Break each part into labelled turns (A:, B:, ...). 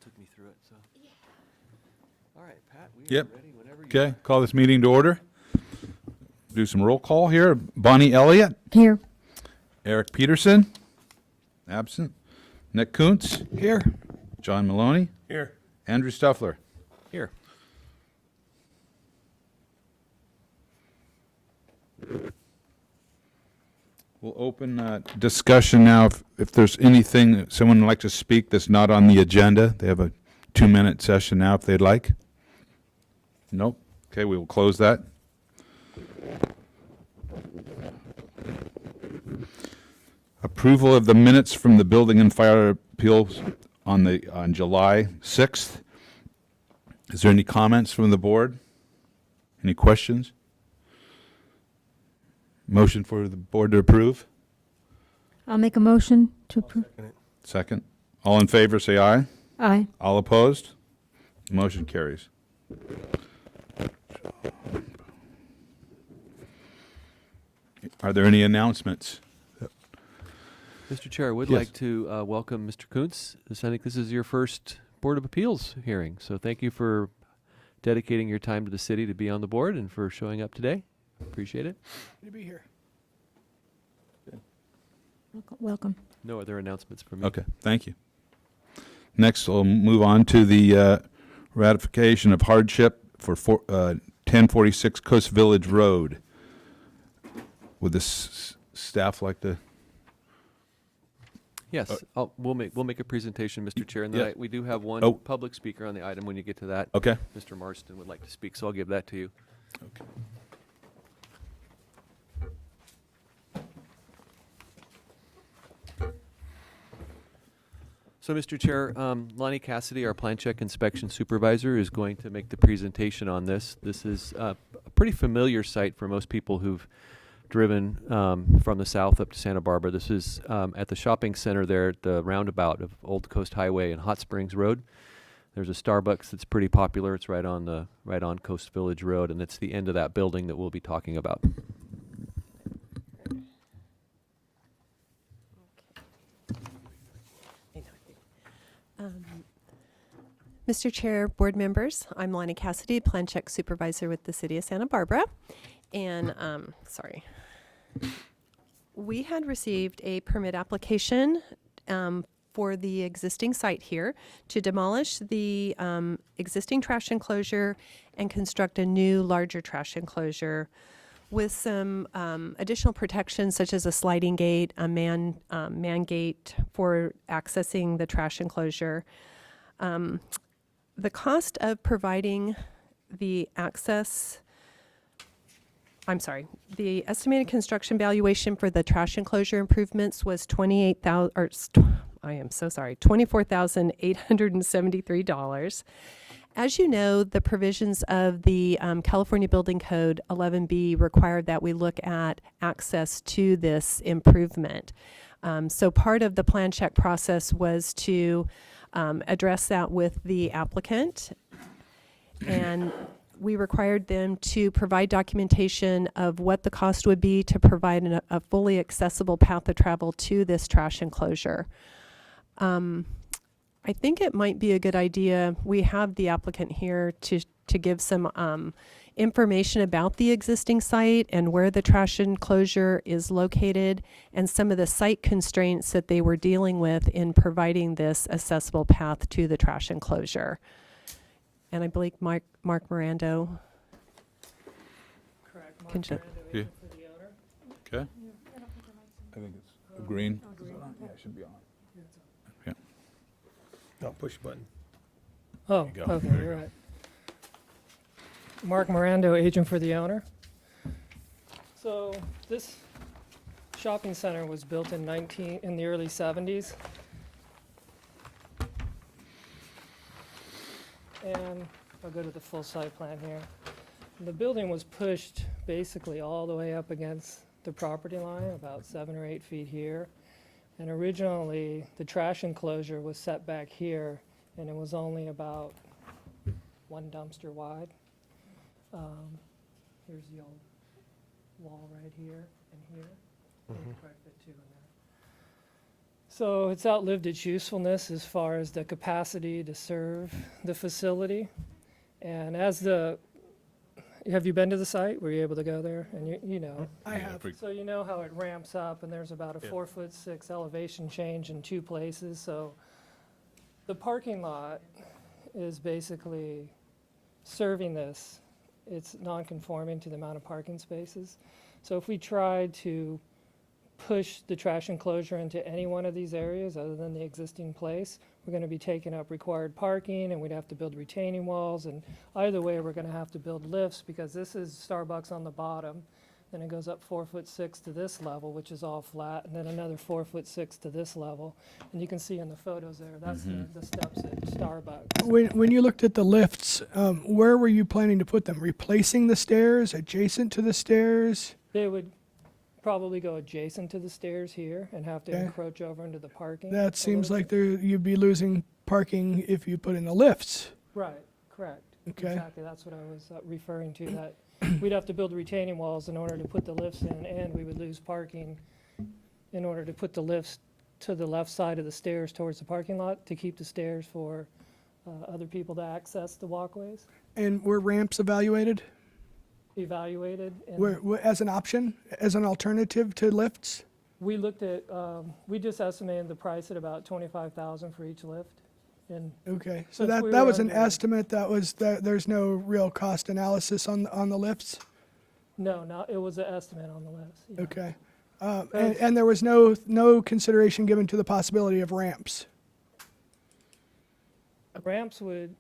A: took me through it, so. All right, Pat, we
B: Yep.
A: are ready whenever you
B: Okay,
A: are.
B: call this meeting to order. Do some roll call here. Bonnie Elliott,
C: Here.
B: Eric Peterson, absent. Nick Kuntz, here. John Maloney,
D: Here.
B: Andrew Stuffler.
A: Here.
B: We'll open discussion now. If there's anything that someone would like to speak that's not on the agenda, they have a 2-minute session now if they'd like. Nope. Okay, we will close that. Approval of the minutes from the Building and Fire Appeals on July 6th. Is there any comments from the board? Any questions? Motion for the board to approve?
C: I'll make a motion to approve.
B: Second. All in favor, say aye.
C: Aye.
B: All opposed? Motion carries. Are there any announcements?
A: Mr. Chair, I would
B: Yes.
A: like to welcome Mr. Kuntz. I think this is your first Board of Appeals hearing, so thank you for dedicating your time to the city to be on the board and for showing up today. Appreciate it.
D: Good to be here.
C: Welcome.
A: No other announcements from me.
B: Okay, thank you. Next, we'll move on to the ratification of hardship for 1046 Coast Village Road. Would the staff like to?
A: Yes, we'll make a presentation, Mr. Chair, and then
B: Yeah.
A: we do have one
B: Oh.
A: public speaker on the item when you get to that.
B: Okay.
A: Mr. Marston would like to speak, so I'll give that to you.
B: Okay.
A: So, Mr. Chair, Lonnie Cassidy, our Plan Check Inspection Supervisor, is going to make the presentation on this. This is a pretty familiar site for most people who've driven from the south up to Santa Barbara. This is at the shopping center there at the roundabout of Old Coast Highway and Hot Springs Road. There's a Starbucks that's pretty popular. It's right on Coast Village Road, and it's the end of that building that we'll be talking about.
E: Mr. Chair, board members, I'm Lonnie Cassidy, Plan Check Supervisor with the City of Santa Barbara. And, we had received a permit application for the existing site here to demolish the existing trash enclosure and construct a new, larger trash enclosure with some additional protections such as a sliding gate, a man gate for accessing the trash enclosure. The cost of providing the access, the estimated construction valuation for the trash enclosure improvements was $24,873. As you know, the provisions of the California Building Code 11B required that we look at access to this improvement. So part of the plan check process was to address that with the applicant, and we required them to provide documentation of what the cost would be to provide a fully accessible path of travel to this trash enclosure. I think it might be a good idea. We have the applicant here to give some information about the existing site and where the trash enclosure is located and some of the site constraints that they were dealing with in providing this accessible path to the trash enclosure. And I believe Mark Mirando.
D: Correct.
E: Can you-
B: Yeah.
D: For the owner.
B: Okay. I think it's green. Yeah, it should be on. Yeah.
D: No, push button. Oh,
B: you go.
D: okay,
B: There you
D: you're right. Mark Mirando, agent for the owner. So this shopping center was built in the early 70s. And I'll go to the full site plan here. The building was pushed basically all the way up against the property line, about 7 or 8 feet here. And originally, the trash enclosure was set back here, and it was only about 1 dumpster wide. Here's the old wall right here and here. Maybe quite a bit too in there. So it's outlived its usefulness as far as the capacity to serve the facility. And have you been to the site? Were you able to go there? And you know.
F: I have.
D: So you know how it ramps up, and there's about a 4'6" elevation change in two places. So the parking lot is basically serving this. It's non-conforming to the amount of parking spaces. So if we tried to push the trash enclosure into any one of these areas other than the existing place, we're going to be taking up required parking, and we'd have to build retaining walls, and either way, we're going to have to build lifts, because this is Starbucks on the bottom, then it goes up 4'6" to this level, which is all flat, and then another 4'6" to this level, and you can see in the photos there, that's the steps at Starbucks.
F: When you looked at the lifts, where were you planning to put them? Replacing the stairs, adjacent to the stairs?
D: They would probably go adjacent to the stairs here and have to
F: Okay.
D: encroach over into the parking.
F: That
D: a
F: seems
D: little
F: like
D: bit.
F: you'd be losing parking if you put in the lifts.
D: Right, correct.
F: Okay.
D: Exactly, that's what I was referring to, that we'd have to build retaining walls in order to put the lifts in, and we would lose parking in order to put the lifts to the left side of the stairs towards the parking lot, to keep the stairs for other people to access the walkways,
F: And were ramps evaluated
D: evaluated. And
F: as an option, as an alternative to lifts?
D: we looked at, we just estimated the price at about $25,000 for each lift. And
F: Okay, so
D: Since we
F: that
D: were
F: was an
D: under-
F: estimate, there's no real cost analysis on the lifts?
D: no, it was an estimate on the lifts. yeah.
F: Okay.
D: Because-
F: And there was no consideration given to the possibility of ramps?
D: Ramps would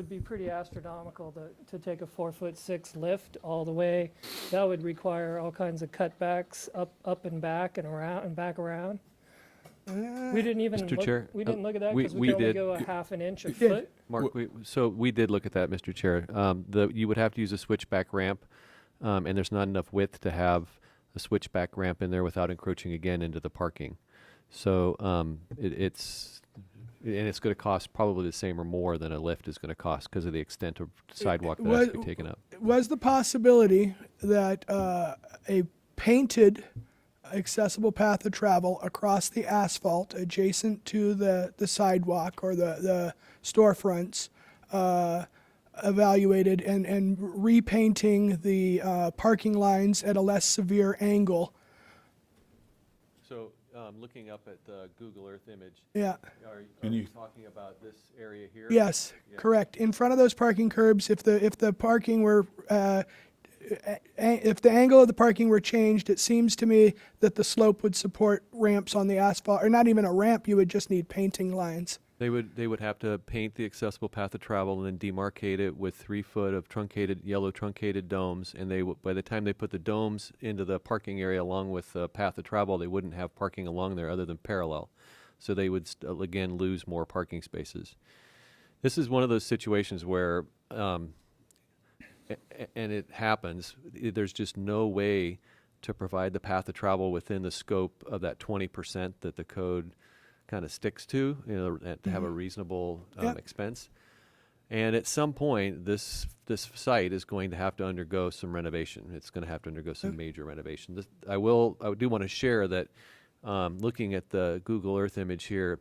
D: be pretty astronomical to take a 4'6" lift all the way. That would require all kinds of cutbacks up and back and around and back around. We didn't even
A: Mr.
D: look,
A: Chair,
D: we didn't look at that
A: we-
D: because
A: we
D: we could only
A: did.
D: go a half an inch a
F: did.
D: foot.
A: Mark, so we did look at that, Mr. Chair. You would have to use a switchback ramp, and there's not enough width to have a switchback ramp in there without encroaching again into the parking. So it's going to cost probably the same or more than a lift is going to cost because of the extent of sidewalk that has to be taken up.
F: Was the possibility that a painted accessible path of travel across the asphalt adjacent to the sidewalk or the storefronts evaluated and repainting the parking lines at a less severe angle?
A: So looking up at the Google Earth image,
F: Yeah.
A: are
B: Can you-
A: talking about this area here?
F: Yes,
A: Yeah.
F: correct. In front of those parking curbs, if the parking were, if the angle of the parking were changed, it seems to me that the slope would support ramps on the asphalt, or not even a ramp, you would just need painting lines.
A: They would have to paint the accessible path of travel and then demarcate it with 3 foot of yellow truncated domes. And by the time they put the domes into the parking area along with the path of travel, they wouldn't have parking along there other than parallel. So they would again lose more parking spaces. This is one of those situations where, and it happens, there's just no way to provide the path of travel within the scope of that 20% that the code kind of sticks to, to have a reasonable
F: Yep.
A: expense. And at some point, this site is going to have to undergo some renovation. It's going to have to undergo some major renovation. I do want to share that, looking at the Google Earth image here,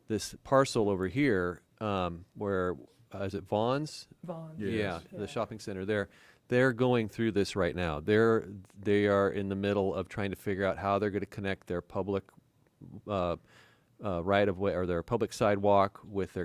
A: this parcel over here, where is it Vaughn's?
D: Vaughn.
A: Yeah,
D: Yeah.
A: the shopping center there. They're going through this right now. They are in the middle of trying to figure out how they're going to connect their public right of way or their public sidewalk with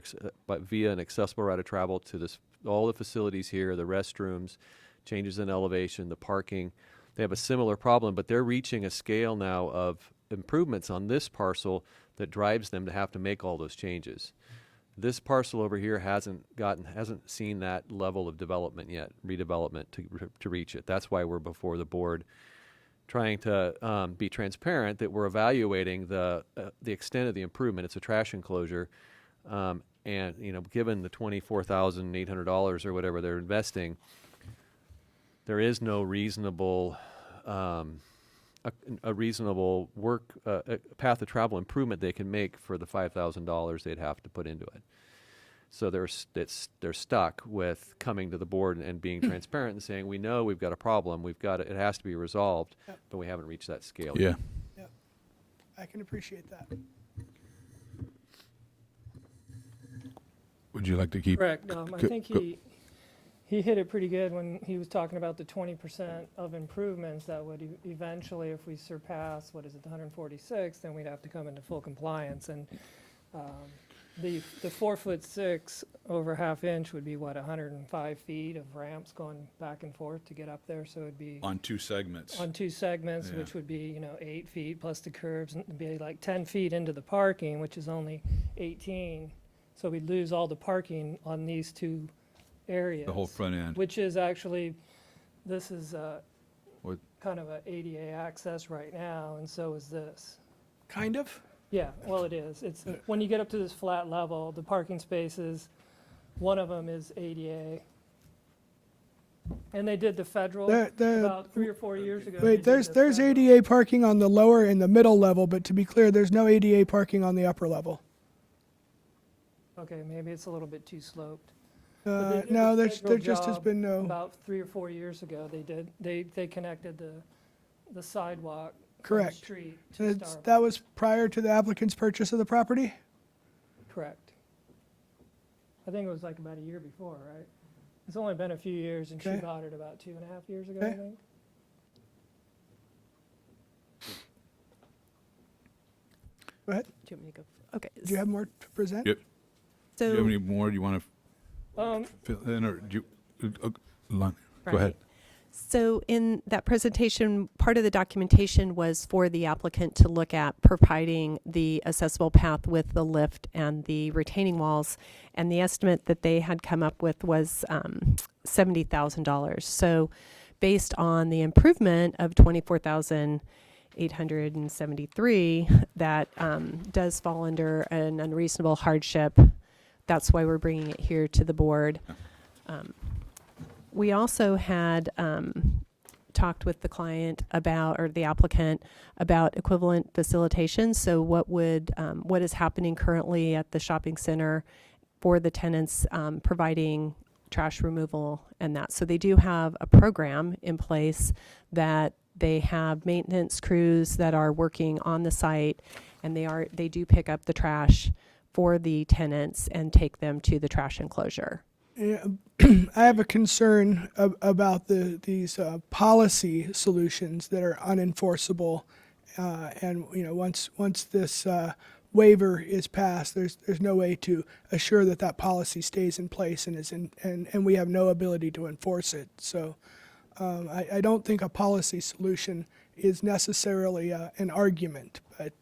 A: but via an accessible route of travel to all the facilities here, the restrooms, changes in elevation, the parking. They have a similar problem, but they're reaching a scale now of improvements on this parcel that drives them to have to make all those changes. This parcel over here hasn't seen that level of development yet, redevelopment to reach it. That's why we're before the board, trying to be transparent that we're evaluating the extent of the improvement. It's a trash enclosure, and given the $24,800 or whatever they're investing, there is no reasonable a reasonable path of travel improvement they can make for the $5,000 they'd have to put into it. So they're stuck with coming to the board and being transparent and saying, we know we've got a problem, it has to be resolved, but we haven't reached that scale yet.
B: Yeah.
F: I can appreciate that.
B: Would you like to keep?
D: Correct. I
B: Go-
D: think
B: go-
D: he hit it pretty good when he was talking about the 20% of improvements that would eventually, if we surpass, what is it, the 146, then we'd have to come into full compliance. And the 4'6" over ½ would be what, 105 feet of ramps going back and forth to get up there. So it'd be
B: On 2 segments.
D: on 2 segments,
B: Yeah.
D: which would be, 8 feet plus the curbs, and it'd be like 10 feet into the parking, which is only 18. So we'd lose all the parking on these 2 areas.
B: The whole front end.
D: Which is actually, this is
B: What-
D: kind of a ADA access right now, and so is this.
F: Kind of.
D: Yeah, well, it is. It's, when you get up to this flat level, the parking spaces, one of them is ADA. And they did the federal about 3 or 4 years ago. they
F: Wait,
D: did
F: there's
D: the federal.
F: ADA parking on the lower and the middle level, but to be clear, there's no ADA parking on the upper level.
D: Okay, maybe it's a little bit too sloped. But they did
F: No,
D: a
F: there
D: federal
F: just has
D: job
F: been no.
D: About 3 or 4 years ago, they connected the sidewalk from the
F: Correct.
D: street to
F: That
D: Starbucks.
F: was prior to the applicant's purchase of the property?
D: Correct. I think it was like about a year before, right? It's only been a few years, and she
F: Okay.
D: bought it about 2.5 years ago, I
F: Okay.
D: think.
F: Go ahead.
E: Do you want me to go? Okay.
F: Do you have more to present?
B: Yep. Do you have
E: So,
B: any more you want
D: Um,
B: to fill in, or do you, Lon, go
E: Right.
B: ahead.
E: So in that presentation, part of the documentation was for the applicant to look at providing the accessible path with the lift and the retaining walls. And the estimate that they had come up with was $70,000. So based on the improvement of 24,873, that does fall under an unreasonable hardship. That's why we're bringing it here to the board. We also had talked with the client about, or the applicant, about equivalent facilitation. So what is happening currently at the shopping center for the tenants, providing trash removal and that. So they do have a program in place that they have maintenance crews that are working on the site, and they do pick up the trash for the tenants and take them to the trash enclosure.
F: Yeah, I have a concern about these policy solutions that are unenforceable, and once this waiver is passed, there's no way to assure that policy stays in place and we have no ability to enforce it. So I don't think a policy solution is necessarily an argument, but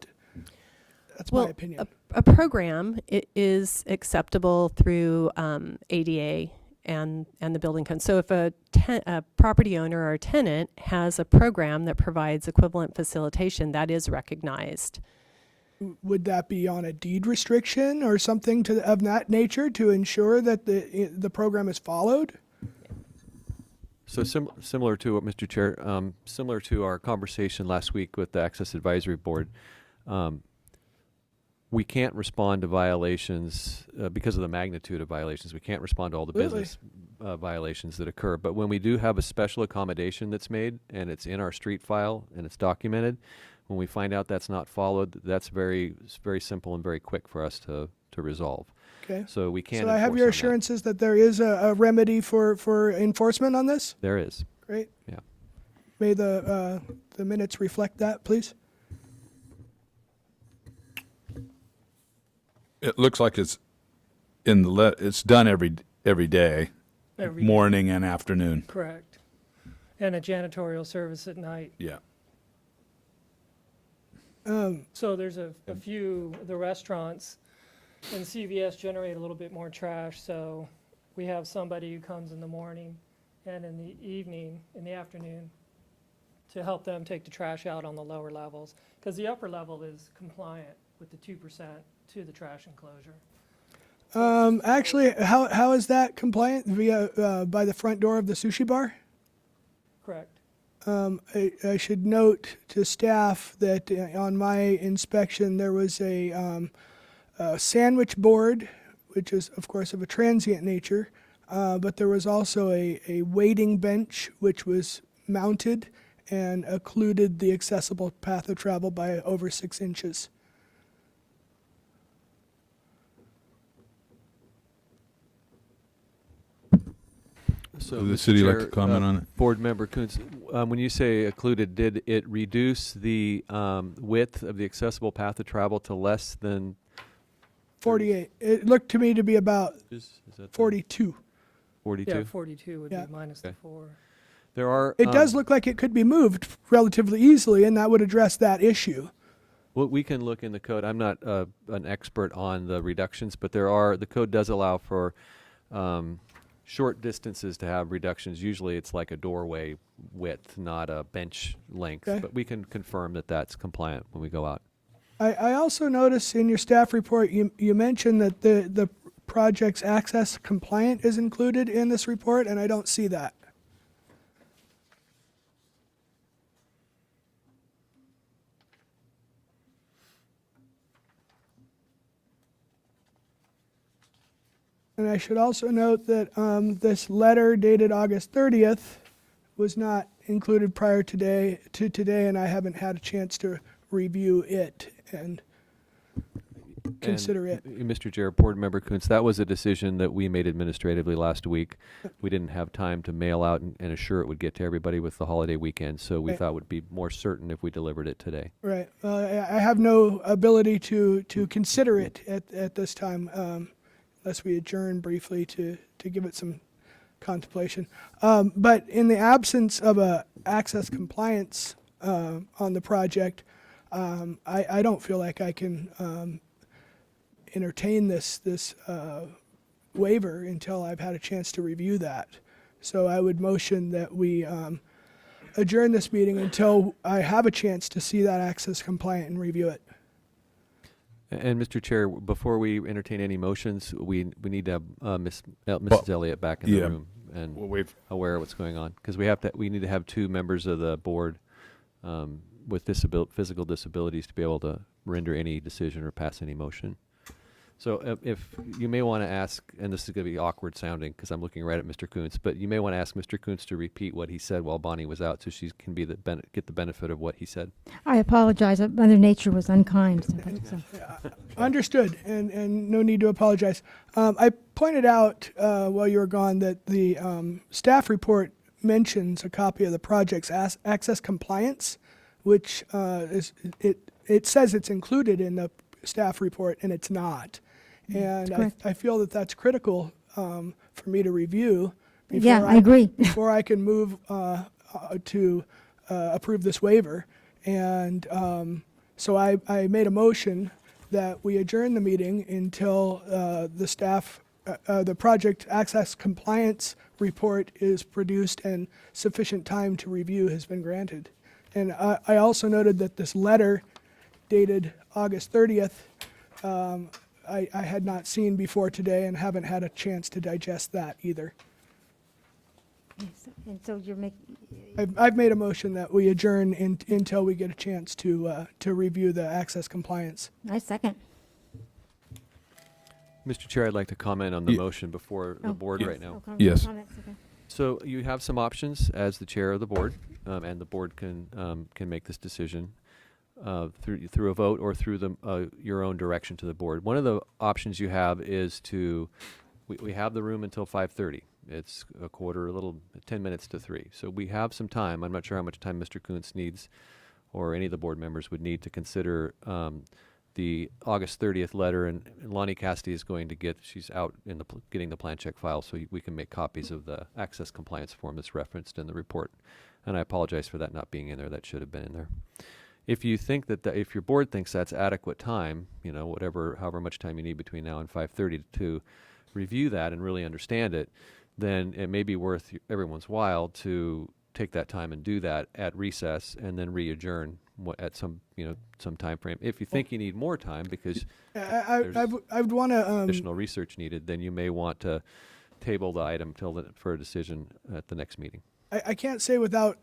F: that's my opinion.
E: A program is acceptable through ADA and the building code. So if a property owner or a tenant has a program that provides equivalent facilitation, that is recognized.
F: Would that be on a deed restriction or something of that nature to ensure that the program is followed?
A: So similar to what Mr. Chair, similar to our conversation last week with the Access Advisory Board, we can't respond to violations because of the magnitude of violations. We can't respond to all the
F: Absolutely.
A: business violations that occur. But when we do have a special accommodation that's made and it's in our street file and it's documented, when we find out that's not followed, that's very simple and very quick for us to resolve.
F: Okay.
A: So we can't.
F: So I have
A: enforce
F: your
A: on that.
F: assurances that there is a remedy for enforcement on this?
A: There is.
F: Great.
A: Yeah.
F: May the minutes reflect that, please?
B: It looks like it's it's done every day,
D: every-
B: morning and afternoon.
D: Correct. And a janitorial service at night.
B: Yeah.
D: So there's a few, the restaurants and CVS generate a little bit more trash, so we have somebody who comes in the morning and in the evening, in the afternoon, to help them take the trash out on the lower levels, because the upper level is compliant with the 2% to the trash enclosure.
F: Actually, how is that compliant via by the front door of the sushi bar?
D: Correct.
F: I should note to staff that on my inspection there was a sandwich board, which is of course of a transient nature, but there was also a waiting bench which was mounted, and occluded the accessible path of travel by over 6 inches.
A: So,
B: Would the
A: Mr.
B: city like
A: Chair,
B: to comment on it?
A: Board Member Kuntz, when you say occluded, did it reduce the width of the accessible path of travel to less than
F: 48. It looked to me to be about
A: is that the
F: 42.
A: 42?
D: Yeah, 42 would
F: Yeah.
D: be minus the
A: Okay.
D: 4.
A: There are.
F: It does look like it could be moved relatively easily, and that would address that issue.
A: Well, we can look in the code. I'm not an expert on the reductions, but the code does allow for short distances to have reductions. Usually it's like a doorway width, not a bench length.
F: Okay.
A: But we can confirm that that's compliant when we go out.
F: I also noticed in your staff report, you mentioned that the project's access compliant is included in this report, and I don't see that. And I should also note that this letter dated August 30th was not included prior to today, and I haven't had a chance to review it and consider it.
A: Mr. Chair, Board Member Kuntz, that was a decision that we made administratively last week. We didn't have time to mail out and assure it would get to everybody with the holiday weekend, so we
F: Right.
A: thought it would be more certain if we delivered it today.
F: Right. I have no ability to consider it at this time, unless we adjourn briefly to give it some contemplation. But in the absence of a access compliance on the project, I don't feel like I can entertain this waiver until I've had a chance to review that. So I would motion that we adjourn this meeting until I have a chance to see that access compliant and review it.
A: And Mr. Chair, before we entertain any motions, we need to have Mrs. Elliott back in the
B: yeah.
A: room and
B: Well, we've
A: aware of what's going on, because we need to have 2 members of the board with physical disabilities to be able to render any decision or pass any motion. So if you may want to ask, and this is going to be awkward sounding because I'm looking right at Mr. Kuntz, but you may want to ask Mr. Kuntz to repeat what he said while Bonnie was out, so she can be get the benefit of what he said.
C: I apologize. Mother Nature was unkind. So.
F: Understood, and no need to apologize. I pointed out while you were gone that the staff report mentions a copy of the project's access compliance, which it says it's included in the staff report, and it's not. And
C: correct.
F: I feel that that's critical for me to review.
C: Yeah, I agree.
F: Before I can move to approve this waiver. And so I made a motion that we adjourn the meeting until the project access compliance report is produced and sufficient time to review has been granted. And I also noted that this letter dated August 30th, I had not seen before today and haven't had a chance to digest that either.
C: And so you're making.
F: I've made a motion that we adjourn until we get a chance to review the access compliance.
C: I second.
A: Mr. Chair, I'd like to comment on the
B: Ye-
A: motion before the
C: Oh.
A: board right now.
B: Yes.
C: Comments, okay.
A: So you have some options as the chair of the board, and the board can make this decision through a vote or through your own direction to the board. One of the options you have is we have the room until 5:30. It's 10 minutes to 3. So we have some time. I'm not sure how much time Mr. Kuntz needs or any of the board members would need to consider the August 30th letter, and Lonnie Cassidy is going to she's out in getting the plan check file, so we can make copies of the access compliance form that's referenced in the report. And I apologize for that not being in there. That should have been in there. If you think if your board thinks that's adequate time, however much time you need between now and 5:30 to review that and really understand it, then it may be worth everyone's while to take that time and do that at recess and then re-adjourn at some time frame. If you think you need more time because
F: I would want to.
A: additional research needed, then you may want to table the item for a decision at the next meeting.
F: I can't say without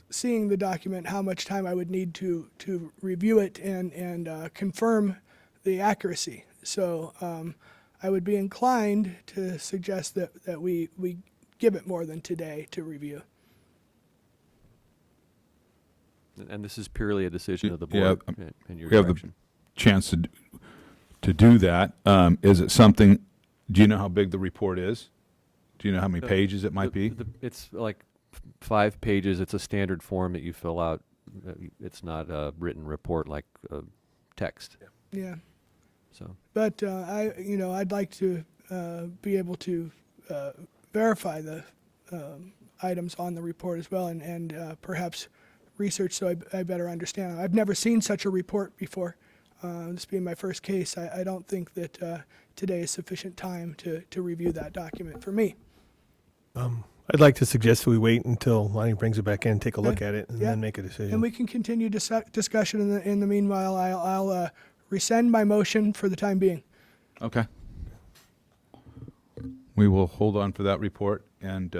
F: seeing the document how much time I would need to review it and confirm the accuracy. So I would be inclined to suggest that we give it more than today to review.
A: And this is purely a decision of the
B: Yeah,
A: board and your
B: we have the-
A: direction.
B: Chance to do that. Is it something, do you know how big the report is? Do you know how many
A: The-
B: pages it might be?
A: It's like 5 pages. It's a standard form that you fill out. It's not a written report like text.
F: Yeah.
A: So
F: But I'd like to be able to verify the items on the report as well, and perhaps research so I better understand. I've never seen such a report before. This being my first case, I don't think that today is sufficient time to review that document for me.
G: I'd like to suggest we wait until Lonnie brings it back in, take a look
F: Okay.
G: at it, and
F: Yeah.
G: then make a decision.
F: And we can continue discussion in the meanwhile. I'll rescind my motion for the time being.
B: Okay. We will hold on for that report, and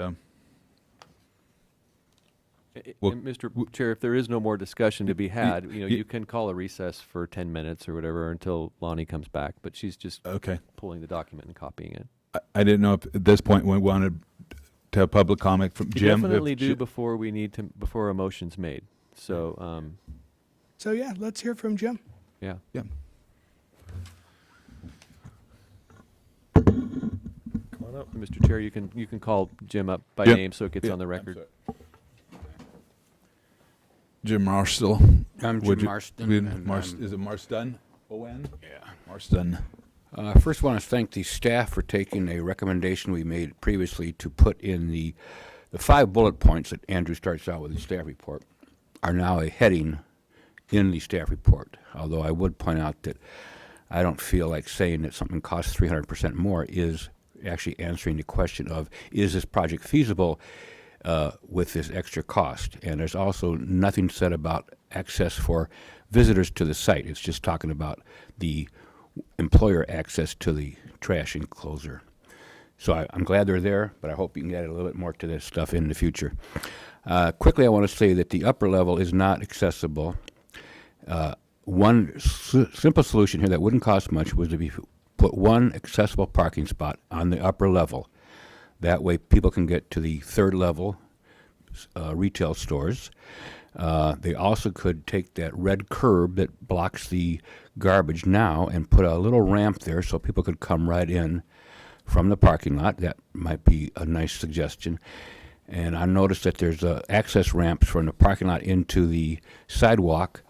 B: Well,
A: and Mr. Chair, if there is no more discussion to be had,
B: y-
A: you can call a recess for 10 minutes or whatever until Lonnie comes back. But she's just
B: okay.
A: pulling the document and copying it.
B: I didn't know if at this point we wanted to have public comment from
A: You
B: Jim.
A: definitely
B: if
A: do
B: Ji-
A: before a motion's made. So
F: So yeah, let's hear from Jim.
A: yeah.
B: Yeah.
G: Come on up.
A: Mr. Chair, you can call Jim up by
B: Jim.
A: name so it gets
B: Yeah,
A: on the
B: I'm
A: record.
B: sorry. Jim Marshall.
H: I'm
B: Would
H: Jim
B: you-
H: Marston. and I'm-
B: Is it Marston? O-N?
H: Yeah.
B: Marston.
H: I first want to thank the staff for taking a recommendation we made previously to put in the 5 bullet points that Andrew starts out with the staff report are now a heading in the staff report. Although I would point out that I don't feel like saying that something costs 300% more is actually answering the question of, is this project feasible with this extra cost? And there's also nothing said about access for visitors to the site. It's just talking about the employer access to the trash enclosure. So I'm glad they're there, but I hope you can add a little bit more to this stuff in the future. Quickly, I want to say that the upper level is not accessible. One simple solution here that wouldn't cost much was to put one accessible parking spot on the upper level. That way people can get to the 3rd level retail stores. They also could take that red curb that blocks the garbage now and put a little ramp there so people could come right in from the parking lot. That might be a nice suggestion. And I noticed that there's access ramps from the parking lot into the sidewalk.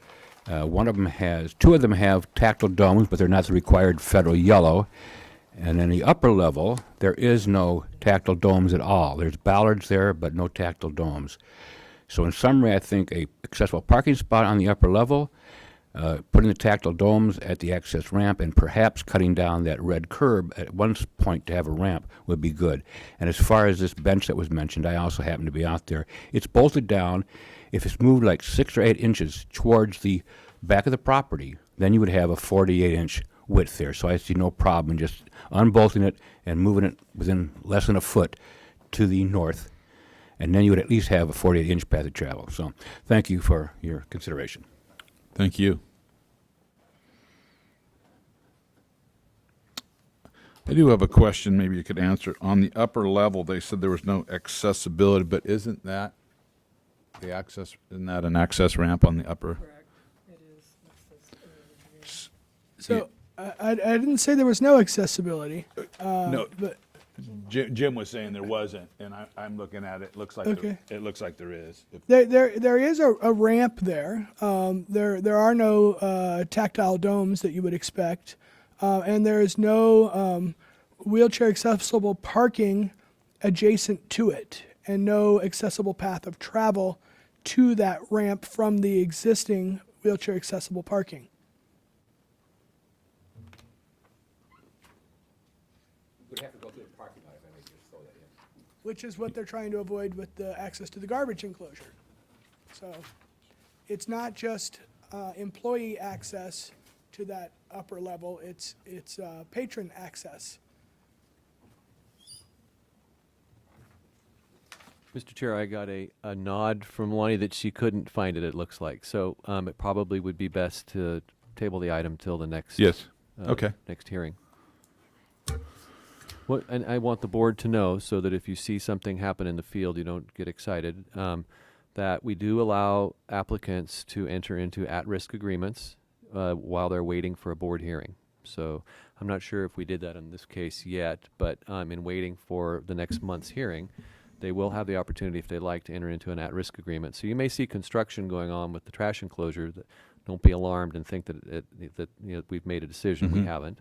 H: Two of them have tactile domes, but they're not the required federal yellow. And in the upper level, there is no tactile domes at all. There's bollards there, but no tactile domes. So in summary, I think a accessible parking spot on the upper level, putting the tactile domes at the access ramp, and perhaps cutting down that red curb at one point to have a ramp would be good. And as far as this bench that was mentioned, I also happen to be out there. It's bolted down. If it's moved like 6 or 8 inches towards the back of the property, then you would have a 48-inch width there. So I see no problem in just unbolting it and moving it within less than a foot to the north. And then you would at least have a 48-inch path of travel. So thank you for your consideration.
B: Thank you. I do have a question, maybe you could answer. On the upper level, they said there was no accessibility, but isn't that an access ramp on the upper?
D: Correct. It is.
F: So I didn't say there was no accessibility.
B: No.
F: But
B: Jim was saying there wasn't, and I'm looking at it. Looks like
F: Okay.
B: it looks like there is.
F: there is a ramp there. There are no tactile domes that you would expect, and there is no wheelchair accessible parking adjacent to it, and no accessible path of travel to that ramp from the existing wheelchair accessible parking. Which is what they're trying to avoid with the access to the garbage enclosure. So it's not just employee access to that upper level, it's patron access.
A: Mr. Chair, I got a nod from Lonnie that she couldn't find it, it looks like. So it probably would be best to table the item till the next
B: Yes. Okay.
A: next hearing. And I want the board to know so that if you see something happen in the field, you don't get excited. that we do allow applicants to enter into at-risk agreements while they're waiting for a board hearing. So I'm not sure if we did that in this case yet, but in waiting for the next month's hearing, they will have the opportunity, if they like, to enter into an at-risk agreement. So you may see construction going on with the trash enclosure. Don't be alarmed and think that we've made a decision. We haven't.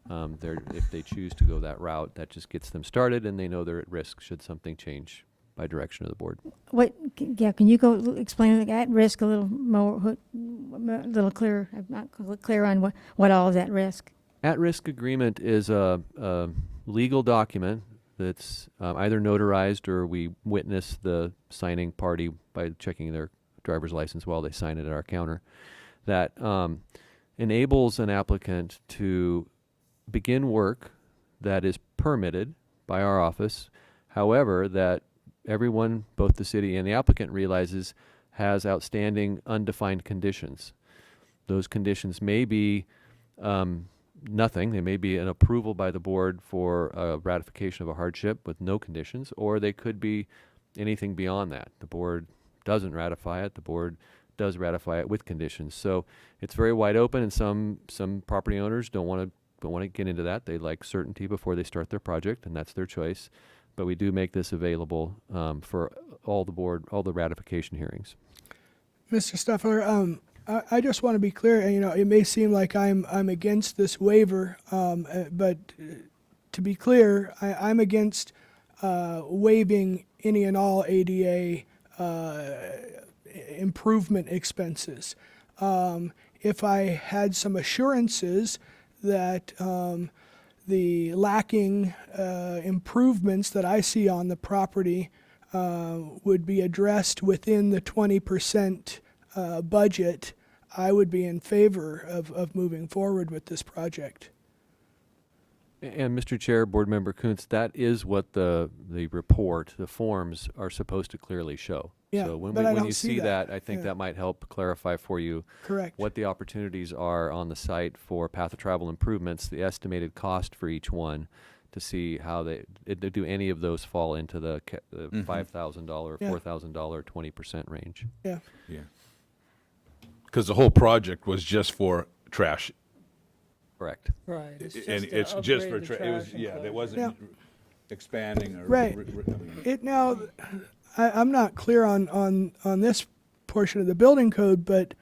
A: If they choose to go that route, that just gets them started, and they know they're at risk should something change by direction of the board.
C: Can you go explain at risk a little more, a little clearer? I'm not clear on what all is at risk.
A: At-risk agreement is a legal document that's either notarized or we witness the signing party by checking their driver's license while they sign it at our counter, that enables an applicant to begin work that is permitted by our office, however, that everyone, both the city and the applicant, realizes has outstanding undefined conditions. Those conditions may be nothing. They may be an approval by the board for a ratification of a hardship with no conditions, or they could be anything beyond that. The board doesn't ratify it. The board does ratify it with conditions. So it's very wide open, and some property owners don't want to get into that. They like certainty before they start their project, and that's their choice. But we do make this available for all the ratification hearings.
F: Mr. Stuffler, I just want to be clear. It may seem like I'm against this waiver, but to be clear, I'm against waiving any and all ADA improvement expenses. If I had some assurances that the lacking improvements that I see on the property would be addressed within the 20% budget, I would be in favor of moving forward with this project.
A: And Mr. Chair, Board Member Kuntz, that is what the report, the forms are supposed to clearly show.
F: Yeah,
A: so when
F: but I
A: you
F: don't
A: see
F: see
A: that,
F: that.
A: I think
F: Yeah.
A: that might help clarify for you
F: Correct.
A: what the opportunities are on the site for path of travel improvements, the estimated cost for each one, to see how do any of those fall into the $5,000,
F: Yeah.
A: $4,000, 20% range.
F: Yeah.
B: Yeah. Because the whole project was just for trash.
A: Correct.
D: Right.
B: And
D: to
B: it's just for
D: upgrade the
B: trash. It was,
D: trash
B: yeah, there
D: enclosure.
B: wasn't expanding or.
F: Right. I'm not clear on this portion of the building code, but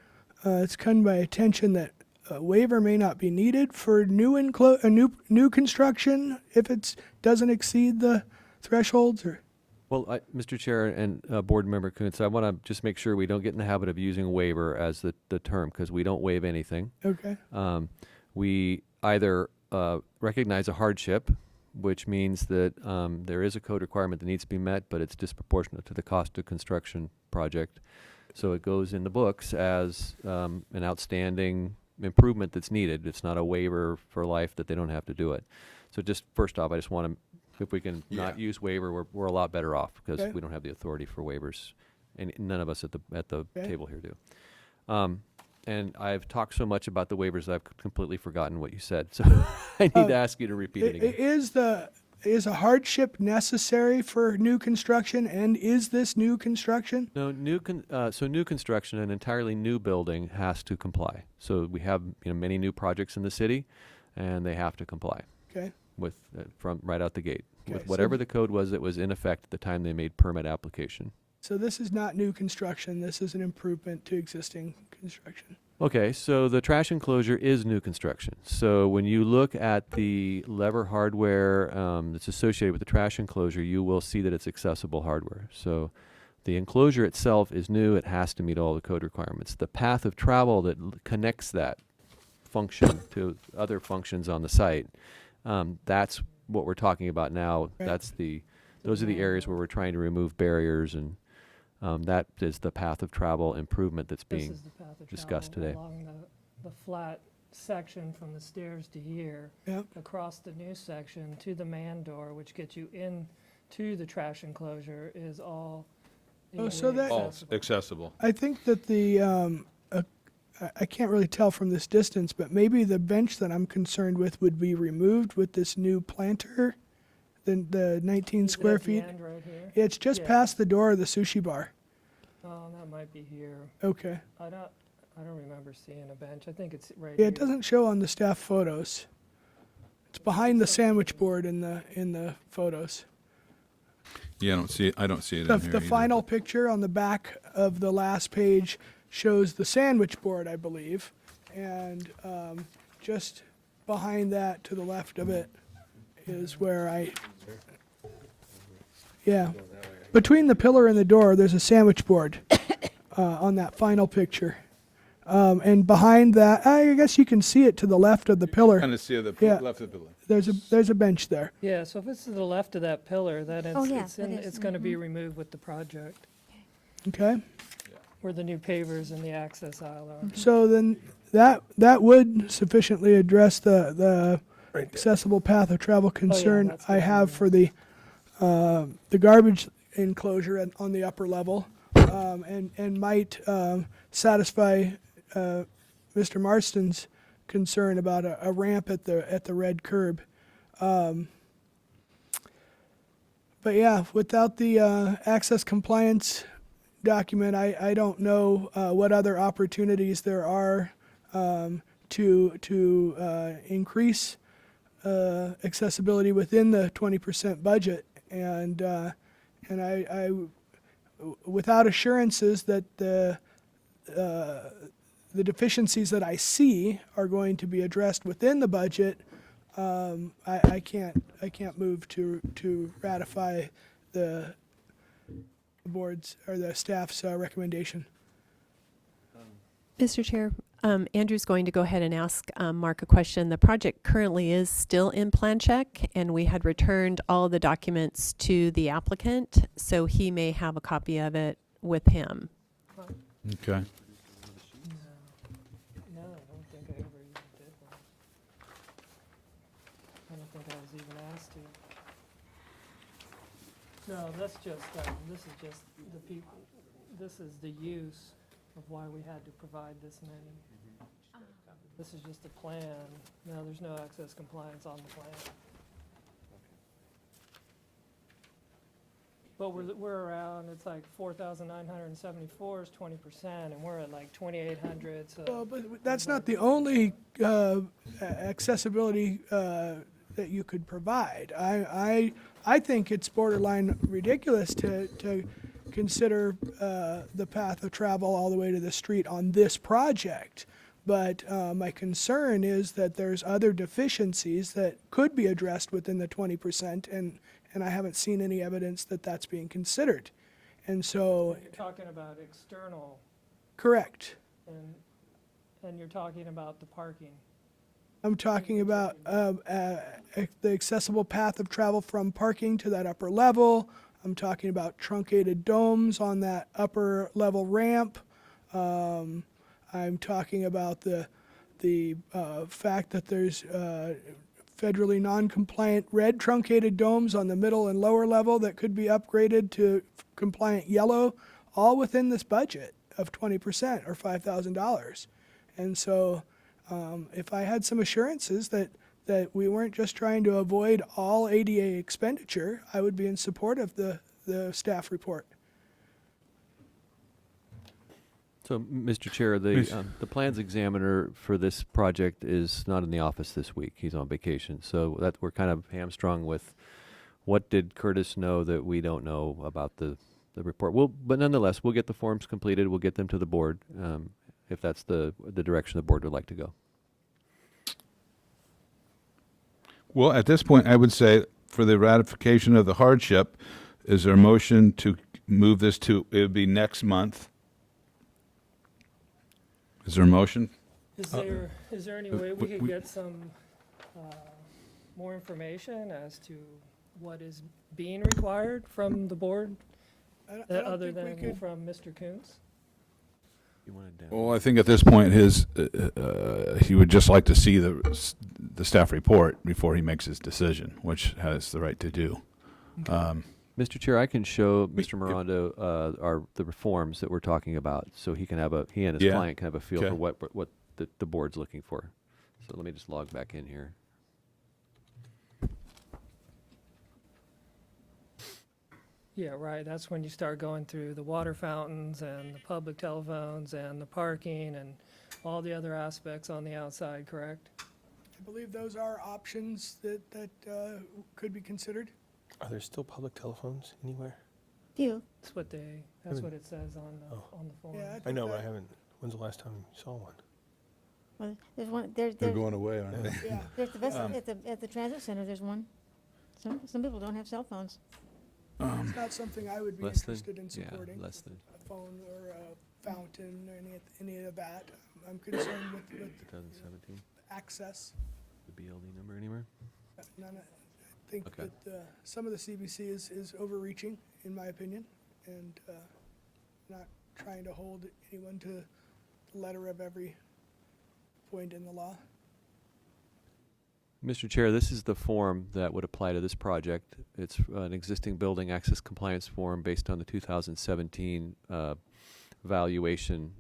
F: it's come to my attention that a waiver may not be needed for new construction if it doesn't exceed the thresholds. Or
A: Well, Mr. Chair and Board Member Kuntz, I want to just make sure we don't get in the habit of using waiver as the term, because we don't waive anything.
F: okay,
A: We either recognize a hardship, which means that there is a code requirement that needs to be met, but it's disproportionate to the cost of construction project. So it goes in the books as an outstanding improvement that's needed. It's not a waiver for life that they don't have to do it. So just first off, I just want to, if we can not use waiver, we're a lot better off, because
F: Okay.
A: we don't have the authority for waivers, and none of us at the
F: Okay.
A: table here do. And I've talked so much about the waivers that I've completely forgotten what you said. So I need to ask you to repeat it again.
F: is a hardship necessary for new construction, and is this new construction?
A: No, new construction, an entirely new building has to comply. So we have many new projects in the city, and they have to comply
F: Okay,
A: with from right out the gate
F: Okay,
A: with
F: so-
A: whatever the code was that was in effect at the time they made permit application.
F: so this is not new construction. This is an improvement to existing construction.
A: Okay, so the trash enclosure is new construction. So when you look at the lever hardware that's associated with the trash enclosure, you will see that it's accessible hardware. So the enclosure itself is new. It has to meet all the code requirements. The path of travel that connects that function to other functions on the site, that's what we're talking about now.
F: Right.
A: Those are the areas where we're trying to remove barriers, and that is the path of travel improvement that's
D: This
A: being
D: is the path of
A: discussed
D: travel
A: today.
D: along the flat section from the stairs to here,
F: Yep.
D: across the new section to the man door, which gets you in to the trash enclosure, is all
F: Oh, so
D: ADA
F: that-
B: All
D: accessible.
B: accessible.
F: I think that I can't really tell from this distance, but maybe the bench that I'm concerned with would be removed with this new planter, the 19
D: Is it
F: square
D: at the
F: feet.
D: end right here?
F: It's just
D: Yeah.
F: past the door of the sushi bar.
D: Oh, might be here.
F: Okay.
D: I don't remember seeing a bench. I think it's right
F: Yeah,
D: here.
F: it doesn't show on the staff photos. It's behind the sandwich board in the photos.
B: Yeah, I don't see it
F: The,
B: in here
F: the
B: either.
F: final picture on the back of the last page shows the sandwich board, I believe, and just behind that, to the left of it, is where yeah. Between the pillar and the door, there's a sandwich board on that final picture. And behind that, I guess you can see it to the left of the pillar.
B: Kind of see the
F: Yeah.
B: left of the pillar.
F: There's a bench there.
D: Yeah, so if it's to the left of that pillar, then
C: Oh, yeah,
D: it's
C: that is.
D: it's gonna be removed with the project,
F: Okay.
D: where the new pavers and the access aisle are.
F: So then that would sufficiently address the accessible path of travel concern
D: that's
F: I
D: what
F: have
D: you
F: for the garbage enclosure on the upper level, and might satisfy Mr. Marston's concern about a ramp at the red curb. But yeah, without the access compliance document, I don't know what other opportunities there are to increase accessibility within the 20% budget, and I without assurances that the deficiencies that I see are going to be addressed within the budget, I can't move to ratify the board's or the staff's recommendation.
E: Mr. Chair, Andrew's going to go ahead and ask Mark a question. The project currently is still in plan check, and we had returned all of the documents to the applicant, so he may have a copy of it with him.
B: Okay.
D: No, I don't think I ever even did one. I don't think I was even asked to. No, that's just, this is just the people, this is the use of why we had to provide this many. This is just a plan. No, there's no access compliance on the plan. But we're around, it's like 4,974 is 20%, and we're at like 2,800, so.
F: Well, but that's not the only accessibility that you could provide. I think it's borderline ridiculous to consider the path of travel all the way to the street on this project. But my concern is that there's other deficiencies that could be addressed within the 20%, and I haven't seen any evidence that that's being considered. And so,
D: You're talking about external,
F: correct.
D: and you're talking about the parking.
F: I'm talking about the accessible path of travel from parking to that upper level. I'm talking about truncated domes on that upper level ramp. I'm talking about the fact that there's federally non-compliant red truncated domes on the middle and lower level that could be upgraded to compliant yellow, all within this budget of 20% or $5,000. And so if I had some assurances that we weren't just trying to avoid all ADA expenditure, I would be in support of the staff report.
A: So, Mr. Chair,
B: Please.
A: the plans examiner for this project is not in the office this week. He's on vacation. So that we're kind of hamstrung with what did Curtis know that we don't know about the report. But nonetheless, we'll get the forms completed. We'll get them to the board if that's the direction the board would like to go.
B: Well, at this point, I would say for the ratification of the hardship, is there a motion to move this to, it would be next month? Is there a motion?
D: Is there any way we could get some more information as to what is being required from the board,
F: I don't
D: other
F: think we
D: than
F: could-
D: from Mr. Koontz?
A: You want to
B: Well, I think at this point, he would just like to see the staff report before he makes his decision, which has the right to do.
A: Mr. Chair, I can show Mr. Miranda the reforms that we're talking about, so he and his
B: Yeah.
A: client can have a feel
B: Okay.
A: for what the board's looking for. So let me just log back in here.
D: Yeah, right, that's when you start going through the water fountains and the public telephones and the parking and all the other aspects on the outside, correct?
F: I believe those are options that could be considered.
G: Are there still public telephones anywhere?
C: Few.
D: That's what it says on the form.
F: Yeah,
G: I
F: think
G: know, but
F: that-
G: I haven't. When's the last time you saw one?
C: Well, there's one, there's,
B: They're
C: there's,
B: going away, aren't they?
F: Yeah,
C: there's the best, at the transit center, there's one. Some people don't have cell phones.
F: it's not something I would be
A: Less than,
F: interested in
A: yeah,
F: supporting.
A: less than
F: A phone or a fountain or any of that. I'm concerned with
A: 2017,
F: access.
A: the BLD number anywhere?
F: None, I think
A: Okay.
F: that some of the CBC is overreaching, in my opinion, and not trying to hold anyone to the letter of every point in the law.
A: Mr. Chair, this is the form that would apply to this project. It's an existing building access compliance form based on the 2017 valuation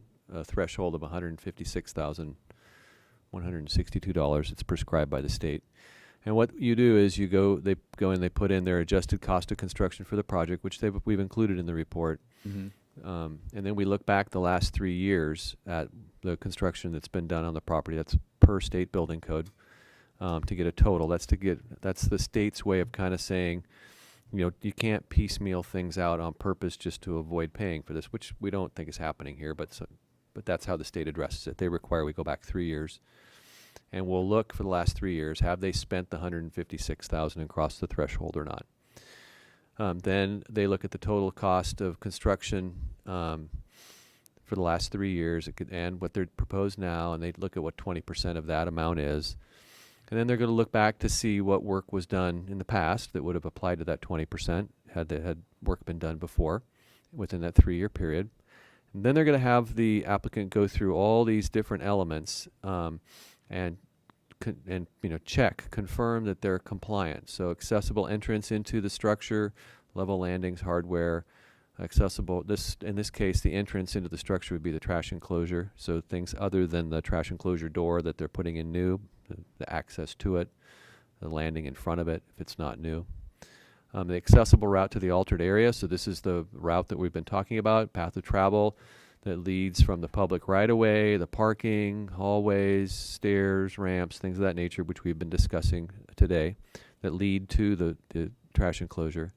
A: threshold of $156,162. It's prescribed by the state. And what you do is they go and they put in their adjusted cost of construction for the project, which we've included in the report. And then we look back the last 3 years at the construction that's been done on the property. That's per state building code. To get a total. That's the state's way of kind of saying, you can't piecemeal things out on purpose just to avoid paying for this, which we don't think is happening here, but that's how the state addresses it. They require we go back 3 years, and we'll look for the last 3 years. Have they spent the $156,000 and crossed the threshold or not? Then they look at the total cost of construction for the last 3 years and what they're proposed now, and they look at what 20% of that amount is. And then they're going to look back to see what work was done in the past that would have applied to that 20% had work been done before within that 3-year period. And then they're going to have the applicant go through all these different elements and confirm that they're compliant. So accessible entrance into the structure, level landings, hardware, accessible. In this case, the entrance into the structure would be the trash enclosure. So things other than the trash enclosure door that they're putting in new, the access to it, the landing in front of it if it's not new. The accessible route to the altered area. So this is the route that we've been talking about, path of travel that leads from the public right-of-way, the parking, hallways, stairs, ramps, things of that nature, which we've been discussing today, that lead to the trash enclosure.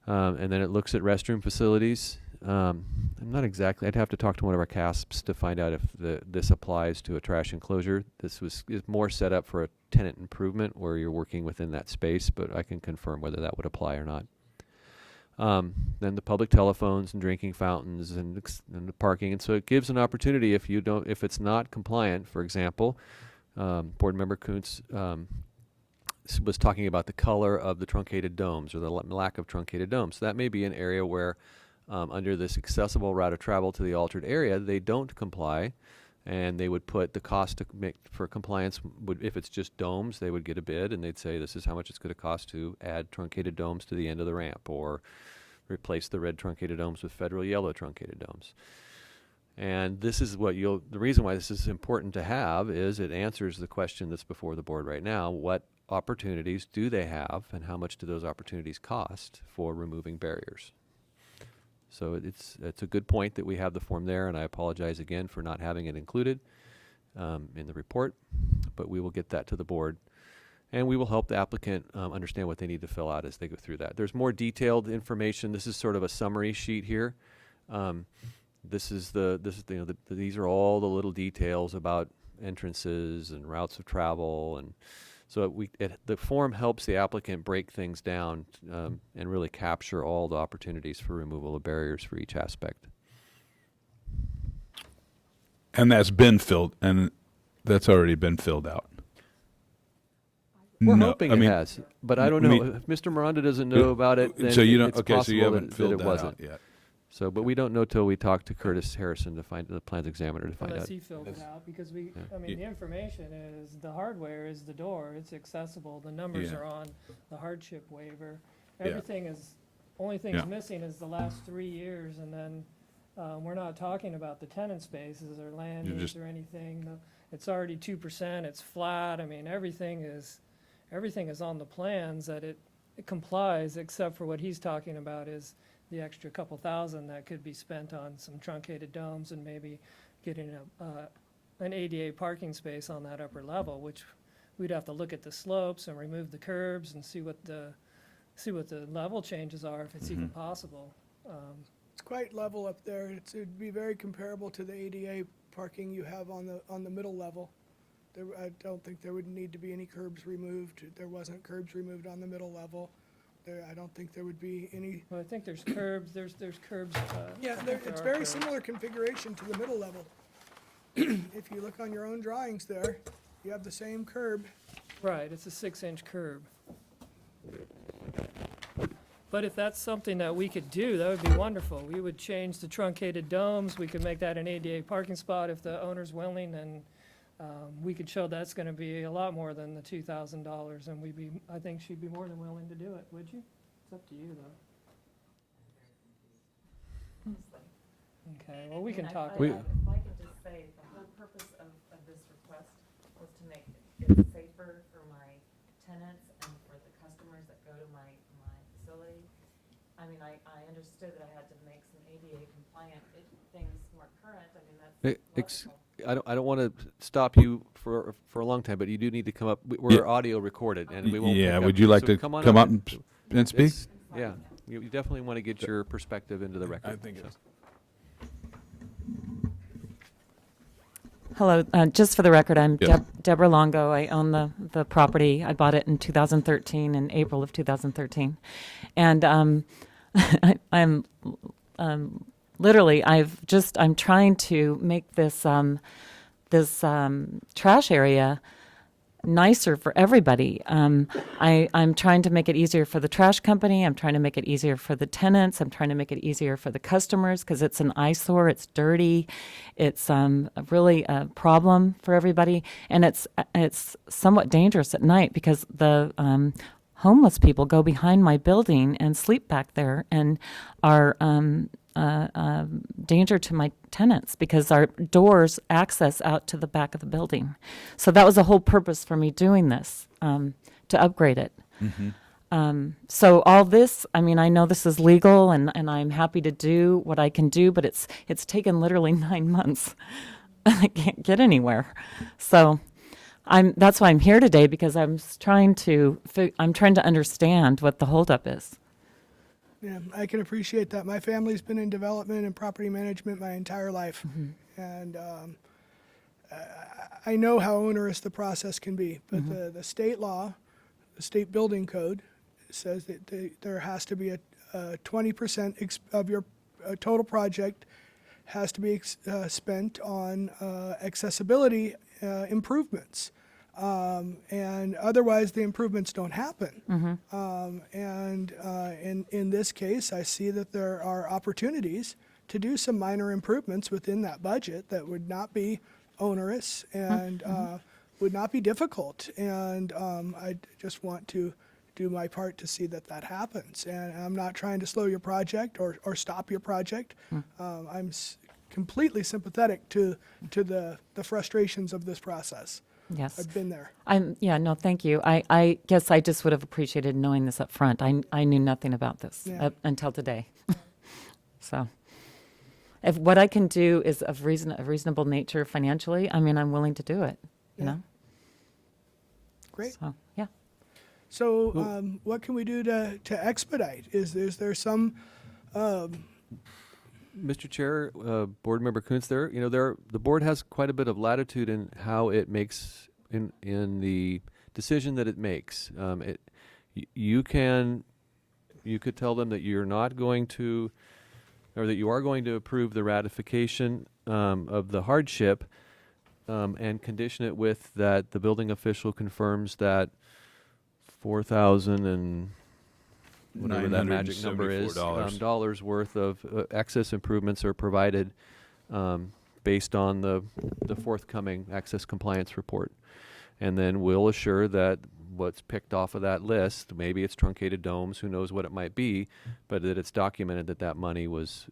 A: And then it looks at restroom facilities. I'm not exactly, I'd have to talk to one of our CASPs to find out if this applies to a trash enclosure. This is more set up for a tenant improvement where you're working within that space, but I can confirm whether that would apply or not. Then the public telephones and drinking fountains and the parking. And so it gives an opportunity if it's not compliant, for example, Board Member Kuntz was talking about the color of the truncated domes or the lack of truncated domes. So that may be an area where under this accessible route of travel to the altered area, they don't comply, and they would put the cost for compliance, if it's just domes, they would get a bid, and they'd say this is how much it's going to cost to add truncated domes to the end of the ramp, or replace the red truncated domes with federal yellow truncated domes. And this is the reason why this is important to have is it answers the question that's before the board right now. What opportunities do they have, and how much do those opportunities cost for removing barriers? So it's a good point that we have the form there, and I apologize again for not having it included in the report, but we will get that to the board, and we will help the applicant understand what they need to fill out as they go through that. There's more detailed information. This is sort of a summary sheet here. These are all the little details about entrances and routes of travel, and so the form helps the applicant break things down and really capture all the opportunities for removal of barriers for each aspect.
B: And that's already been filled out.
A: We're
B: No,
A: hoping
B: I mean,
A: it has, but I don't know. If Mr. Miranda doesn't know about it, then
B: so you don't.
A: it's
B: Okay, so
A: possible
B: you haven't
A: that
B: filled
A: it
B: that
A: wasn't.
B: out yet.
A: So, but we don't know till we talk to Curtis Harrison to find the plans examiner to find
D: Unless
A: out.
D: he filled it out, because the
B: Yeah.
D: information is, the hardware is the door, it's accessible, the numbers
B: Yeah.
D: are on the hardship waiver.
B: Yeah.
D: Only thing's
B: Yeah.
D: missing is the last 3 years, and then, we're not talking about the tenant spaces or land use
B: just-
D: or anything. It's already 2%, it's flat, everything is on the plans that it complies, except for what he's talking about is the extra couple thousand that could be spent on some truncated domes and maybe getting an ADA parking space on that upper level, which we'd have to look at the slopes and remove the curbs and see what the level changes are, if it's even possible.
F: It's quite level up there. It'd be very comparable to the ADA parking you have on the middle level. I don't think there would need to be any curbs removed. There wasn't curbs removed on the middle level. I don't think there would be any.
D: Well, I think there's curbs, there's curbs.
F: Yeah,
D: I think there
F: it's
D: are
F: very
D: curbs.
F: similar configuration to the middle level. If you look on your own drawings there, you have the same curb.
D: Right, it's a 6-inch curb. But if that's something that we could do, that would be wonderful. We would change the truncated domes, we could make that an ADA parking spot if the owner's willing, and we could show that's gonna be a lot more than the $2,000, and I think she'd be more than willing to do it, would you? It's up to you, though. Okay, well, we can talk
A: We-
D: about it.
I: If I could just say, the whole purpose of this request was to make it safer for my tenants and for the customers that go to my facility. I mean, I understood that I had to make some ADA compliant things more current. I mean, that's logical.
A: I don't want to stop you for a long time, but you do need to come up. We're
B: Yeah.
A: audio recorded, and we won't.
B: Yeah,
A: pick up
B: would you like
A: so
B: to
A: come on
B: come up
A: and-
B: and speak?
A: It's- Yeah, you definitely want to get your perspective into the record.
B: I think
A: so.
B: it's-
I: Hello, just for the record, I'm
B: Yes.
I: Deborah Longo. I own the property. I bought it in 2013, in April of 2013. And I'm literally, I'm trying to make this trash area nicer for everybody. I'm trying to make it easier for the trash company. I'm trying to make it easier for the tenants. I'm trying to make it easier for the customers because it's an eyesore. It's dirty. It's really a problem for everybody, and it's somewhat dangerous at night because the homeless people go behind my building and sleep back there and are danger to my tenants because our doors access out to the back of the building. So that was the whole purpose for me doing this, to upgrade it. So all this, I mean, I know this is legal and I'm happy to do what I can do, but it's taken literally 9 months. I can't get anywhere. So that's why I'm here today, because I'm trying to understand what the holdup is.
F: Yeah, I can appreciate that. My family's been in development and property management my entire life. And I know how onerous the process can be, but the state law, the state building code, says that there has to be a 20% of your total project has to be spent on accessibility improvements. And otherwise the improvements don't happen. In this case, I see that there are opportunities to do some minor improvements within that budget that would not be onerous and would not be difficult. And I just want to do my part to see that happens. And I'm not trying to slow your project or stop your project. I'm completely sympathetic to the frustrations of this process.
I: Yes.
F: I've been there.
I: No, thank you. I guess I just would have appreciated knowing this up front. I knew nothing about this
F: Yeah.
I: until today. So if what I can do is of a reasonable nature financially, I mean, I'm willing to do it, you
F: Yeah.
I: know?
F: Great.
I: So, yeah.
F: So what can we do to expedite? Is there some,
A: Mr. Chair, Board Member Kuntz, the board has quite a bit of latitude in how it makes in the decision that it makes. You could tell them that you're not going to, or that you are going to approve the ratification of the hardship, and condition it with that the building official confirms that 4,000 and whatever that magic number is, dollars worth of access improvements are provided based on the forthcoming access compliance report. And then we'll assure that what's picked off of that list, maybe it's truncated domes, who knows what it might be, but that it's documented that money was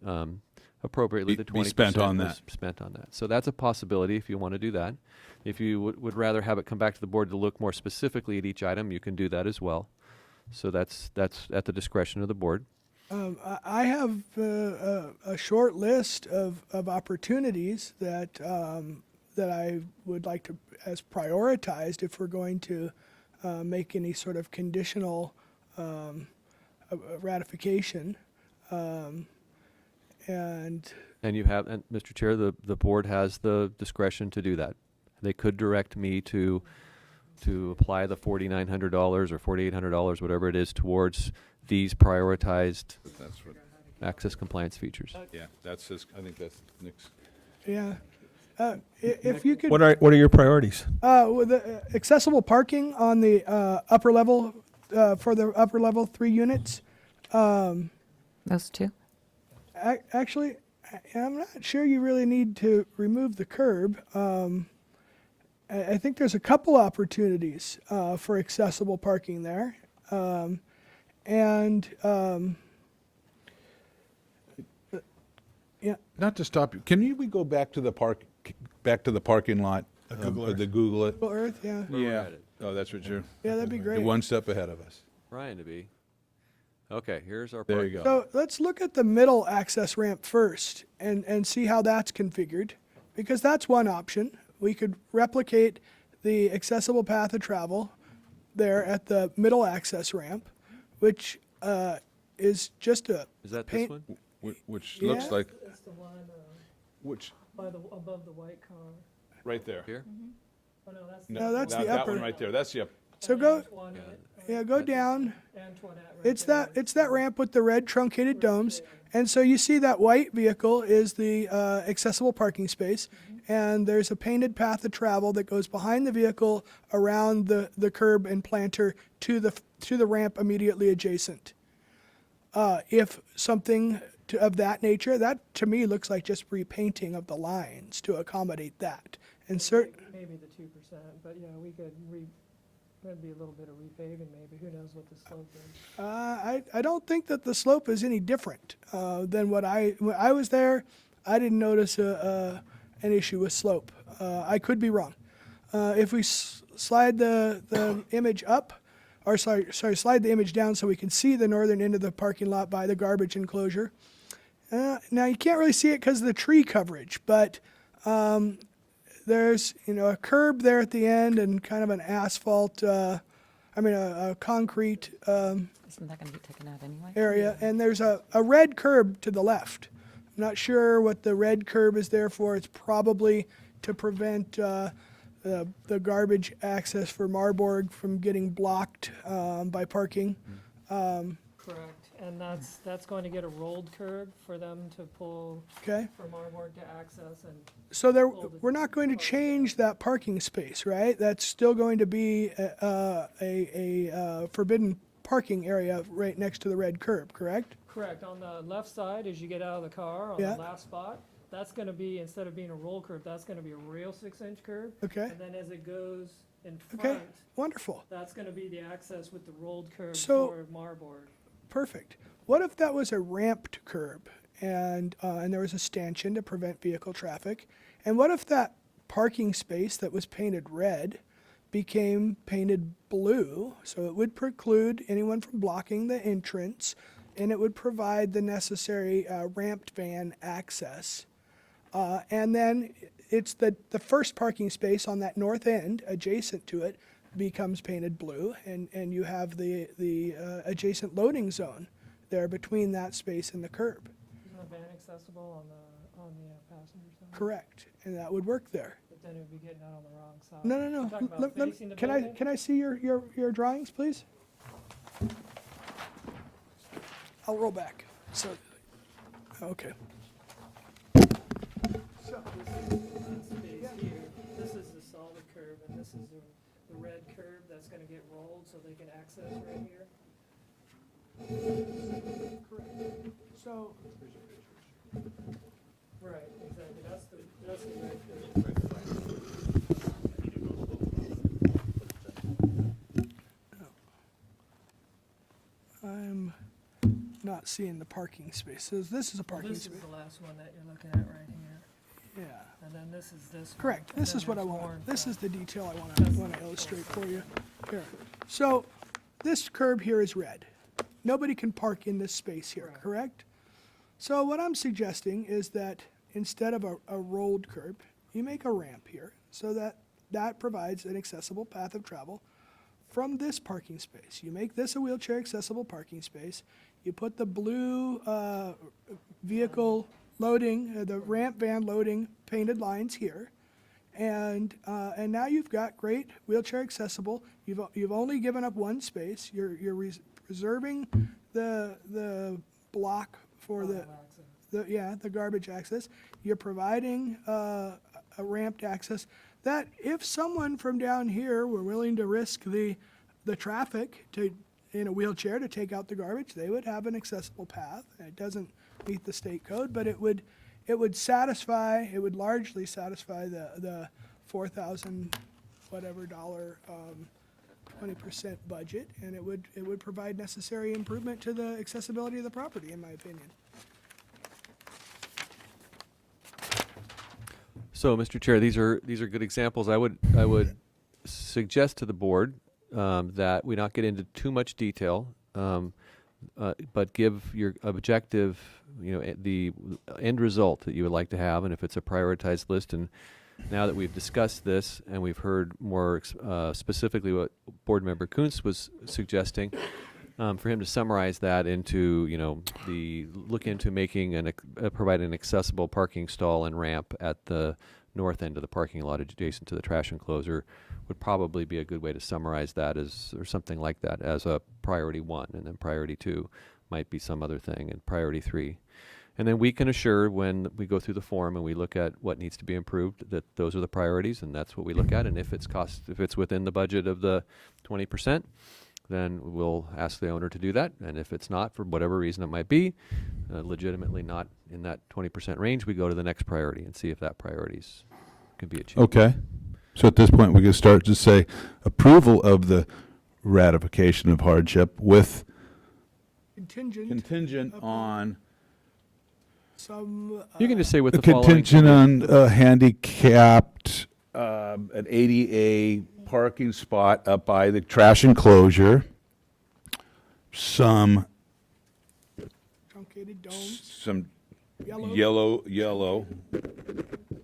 A: appropriately, the 20%
B: spent on
A: was spent on that. So that's a possibility if you want to do that. If you would rather have it come back to the board to look more specifically at each item, you can do that as well. So that's at the discretion of the board.
F: I have a short list of opportunities that that I would like to as prioritized if we're going to make any sort of conditional ratification. And
A: And you have, and Mr. Chair, the board has the discretion to do that. They could direct me to apply the $4,900 or $4,800, whatever it is, towards these prioritized
B: That's what,
A: access compliance features.
B: yeah, that's his, I think that's Nick's.
F: yeah, if you could.
G: What are your priorities?
F: With the accessible parking on the upper level, for the upper level 3 units,
I: Those two?
F: actually, I'm not sure you really need to remove the curb. I think there's a couple opportunities for accessible parking there.
B: Not to stop you, we go back to the parking lot?
G: Google Earth.
B: The Google it?
F: Google Earth, yeah.
B: Yeah. Oh, that's what you're,
F: Yeah, that'd be
B: you're
F: great.
B: one step ahead of us.
A: Trying to be. Okay, here's our.
B: There you
A: parking.
B: go.
F: So let's look at the middle access ramp first and see how that's configured, because that's one option. We could replicate the accessible path of travel there at the middle access ramp, which is just a
A: Is that this
F: paint.
A: one?
B: Which looks
F: Yeah.
B: like,
D: That's the one
B: which,
D: above the white car.
B: right there.
A: Here?
D: Oh, no, that's
F: No, that's
B: not
F: the
B: that
F: upper.
B: one right there, that's the,
F: So go,
D: Antoinette.
F: yeah, go down.
D: Antoinette right
F: It's
D: there.
F: that ramp with the red truncated domes, and so you see that white vehicle is the accessible parking space, and there's a painted path of travel that goes behind the vehicle around the curb and planter to the ramp immediately adjacent. If something of that nature, that to me looks like just repainting of the lines to accommodate that, and
D: Maybe the 2%, but yeah, we could that'd be a little bit of repaving maybe, who knows what the slope is.
F: I don't think that the slope is any different than when I was there. I didn't notice an issue with slope. I could be wrong. If we slide the image up, or slide the image down so we can see the northern end of the parking lot by the garbage enclosure. Now you can't really see it because of the tree coverage, but there's a curb there at the end and kind of an asphalt, a concrete
I: Isn't that going to be taken out anyway?
F: area, and there's a red curb to the left. I'm not sure what the red curb is there for. It's probably to prevent the garbage access for Marburg from getting blocked by parking.
D: Correct, and that's going to get a rolled curb for them to pull
F: Okay,
D: from Marburg to access, and
F: so we're not going to change that parking space, right? That's still going to be a forbidden parking area right next to the red curb, correct?
D: correct, on the left side, as you get out of the car, on
F: Yeah.
D: the last spot, that's gonna be, instead of being a roll curb, that's gonna be a real 6-inch curb.
F: Okay,
D: And then as it goes in
F: okay,
D: front,
F: wonderful.
D: that's gonna be the access with the rolled curb
F: So-
D: for Marburg.
F: Perfect. What if that was a ramped curb and there was a stanchion to prevent vehicle traffic? And what if that parking space that was painted red became painted blue? So it would preclude anyone from blocking the entrance, and it would provide the necessary ramped van access. And then it's the first parking space on that north end adjacent to it becomes painted blue, and you have the adjacent loading zone there between that space and the curb.
D: Isn't the van accessible on the passenger side?
F: Correct, and that would work there.
D: But then it would be getting out on the wrong side.
F: No,
D: You're
F: no,
D: talking
F: no.
D: about facing the
F: Can
D: building?
F: I see your drawings, please? I'll roll back. So, okay. So,
D: This space here, this is the solid curb, and this is the red curb that's gonna get rolled so they can access right here.
F: correct. So,
D: Right, exactly, that's the red curb.
F: I'm not seeing the parking space. So this is a parking
D: This is
F: space.
D: the last one that you're looking at right here,
F: Yeah.
D: and then this is this one.
F: Correct.
D: And
F: This
D: then
F: is what I
D: there's more in
F: want. This
D: front.
F: is the detail I want to illustrate for you. Here. So this curb here is red. Nobody can park in this space here, correct? So what I'm suggesting is that instead of a rolled curb, you make a ramp here so that that provides an accessible path of travel from this parking space. You make this a wheelchair accessible parking space. You put the blue vehicle loading, the ramp van loading painted lines here. And now you've got great wheelchair accessible. You've only given up one space. You're reserving the block for the garbage access. You're providing a ramped access that if someone from down here were willing to risk the traffic in a wheelchair to take out the garbage, they would have an accessible path. It doesn't meet the state code, but it would largely satisfy the $4,000 whatever dollar 20% budget, and it would provide necessary improvement to the accessibility of the property, in my opinion.
A: So, Mr. Chair, these are good examples. I would suggest to the board that we not get into too much detail, but give your objective, the end result that you would like to have, and if it's a prioritized list. And now that we've discussed this and we've heard more specifically what Board Member Kuntz was suggesting, for him to summarize that into, look into making provide an accessible parking stall and ramp at the north end of the parking lot adjacent to the trash enclosure would probably be a good way to summarize that or something like that as a priority 1, and then priority 2 might be some other thing, and priority 3. And then we can assure when we go through the form and we look at what needs to be improved that those are the priorities, and that's what we look at. And if it's within the budget of the 20%, then we'll ask the owner to do that. And if it's not, for whatever reason it might be, legitimately not in that 20% range, we go to the next priority and see if that priorities can be achieved.
B: Okay. So at this point, we can start to say approval of the ratification of hardship with contingent on
F: some.
A: You can just say with the
B: contingent on handicapped, an ADA parking spot up by the trash enclosure, some
F: Truncated domes,
B: some
F: yellow.
B: yellow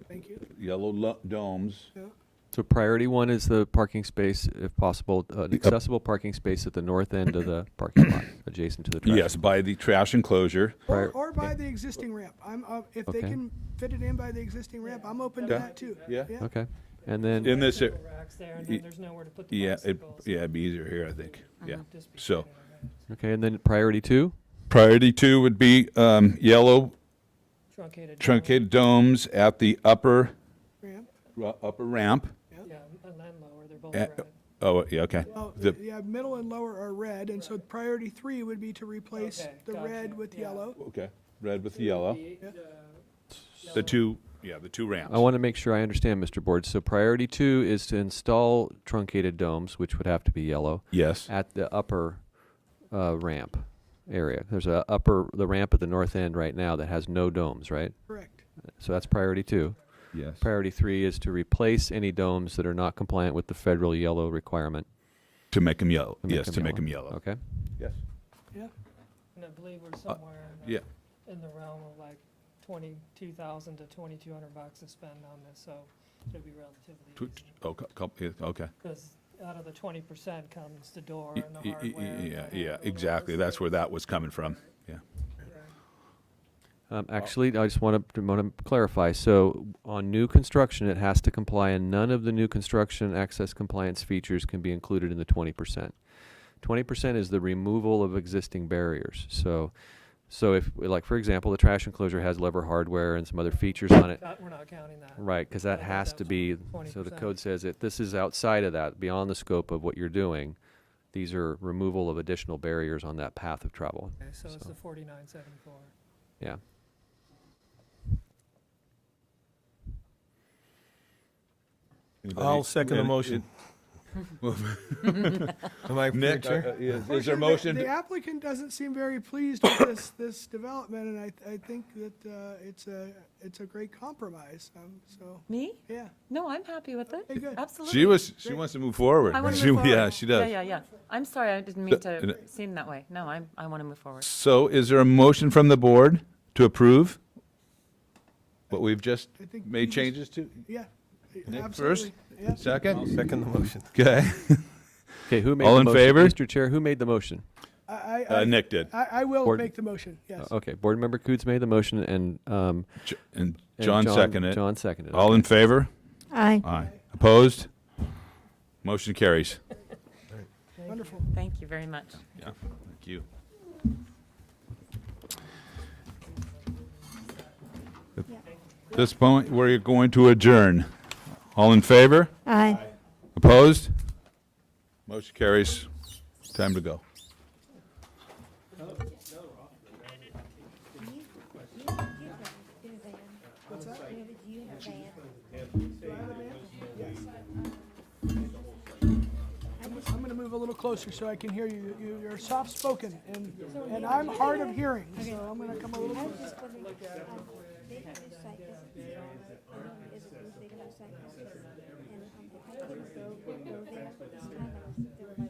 F: Thank you.
B: domes.
F: Yeah.
A: So priority 1 is the parking space, if possible, an accessible parking space at the north end of the parking lot, adjacent to the trash.
B: Yes, by the trash enclosure.
F: Or by the existing ramp. If they
A: Okay.
F: can fit it in by the existing ramp, I'm open to
B: Yeah.
F: that too.
B: Yeah.
A: Okay. And then
B: In this,
D: Little racks there, and then there's nowhere to put the bicycles.
B: it'd be easier here, I think. Yeah.
D: Just be
B: So,
D: sitting on that.
A: okay, and then priority 2.
B: priority 2 would be yellow truncated domes at the upper
F: Ramp.
B: ramp.
D: Yeah, and then lower, they're both
B: Uh,
D: red.
B: Oh, yeah, okay.
F: Well,
B: The-
F: middle and lower are red, and so priority 3 would be to replace
D: Okay,
F: the
D: gotcha,
F: red with
D: yeah.
F: yellow.
B: Okay, red with yellow. The two ramps.
A: I want to make sure I understand, Mr. Board. So priority 2 is to install truncated domes, which would have to be yellow,
B: Yes.
A: at the upper ramp area. There's the ramp at the north end right now that has no domes, right?
F: Correct.
A: So that's priority 2.
B: Yes.
A: Priority 3 is to replace any domes that are not compliant with the federal yellow requirement.
B: To make them yellow.
A: To make
B: Yes,
A: them
B: to make
A: yellow.
B: them yellow.
A: Okay.
B: Yes.
F: Yeah.
D: And I believe we're somewhere
B: Yeah.
D: in the realm of like $22,000 to $2,200 to spend on this, so it'll be relatively easy.
B: Okay.
D: Because out of the 20% comes the door and the hardware. and the
B: Yeah,
D: handle and
B: exactly.
D: all
B: That's
D: those
B: where that was coming from. Yeah.
A: Actually, I just want to clarify. So on new construction, it has to comply, and none of the new construction access compliance features can be included in the 20%. 20% is the removal of existing barriers. So if, like, for example, the trash enclosure has lever hardware and some other features on it.
D: We're not counting that.
A: Right, because that
D: I thought
A: has
D: that
A: to
D: was
A: be,
D: 20%.
A: so the code says that this is outside of that, beyond the scope of what you're doing. These are removal of additional barriers on that path of travel.
D: Okay, so it's
A: So-
D: the 4974.
A: Yeah.
G: I'll second the motion. Am I
B: Nick,
G: Chair?
B: is there a motion?
F: The applicant doesn't seem very pleased with this development, and I think that it's a great compromise. So,
I: Me?
F: yeah.
I: No, I'm happy with it.
F: Okay, good.
I: Absolutely.
B: She wants to move forward.
I: I want to
B: She-
I: move forward.
B: Yeah, she does.
I: Yeah. I'm sorry, I didn't mean
B: Uh,
I: to seem that way. No, I want to move forward.
B: So is there a motion from the board to approve what we've just
F: I think
B: made
F: you just-
B: changes to?
F: Yeah,
B: Nick
F: absolutely.
B: first?
F: Yeah.
B: Second?
G: Second the motion.
B: Okay.
A: Okay, who made
B: All
A: the
B: in
A: motion?
B: favor?
A: Mr. Chair, who made the motion?
B: Nick did.
F: I will
A: Board-
F: make the motion, yes.
A: Okay, Board Member Coots made the motion and
B: And
A: and
B: John seconded.
A: John seconded.
B: All in favor?
C: Aye.
B: Aye. Opposed? Motion carries.
F: Wonderful.
I: Thank you very much.
B: Yeah, thank you. At this point, we're going to adjourn. All in favor?
C: Aye.
B: Opposed? Motion carries. Time to go.
F: I'm going to move a little closer so I can hear you. You're soft-spoken, and I'm hard of hearing, so I'm going to come a little closer.
C: And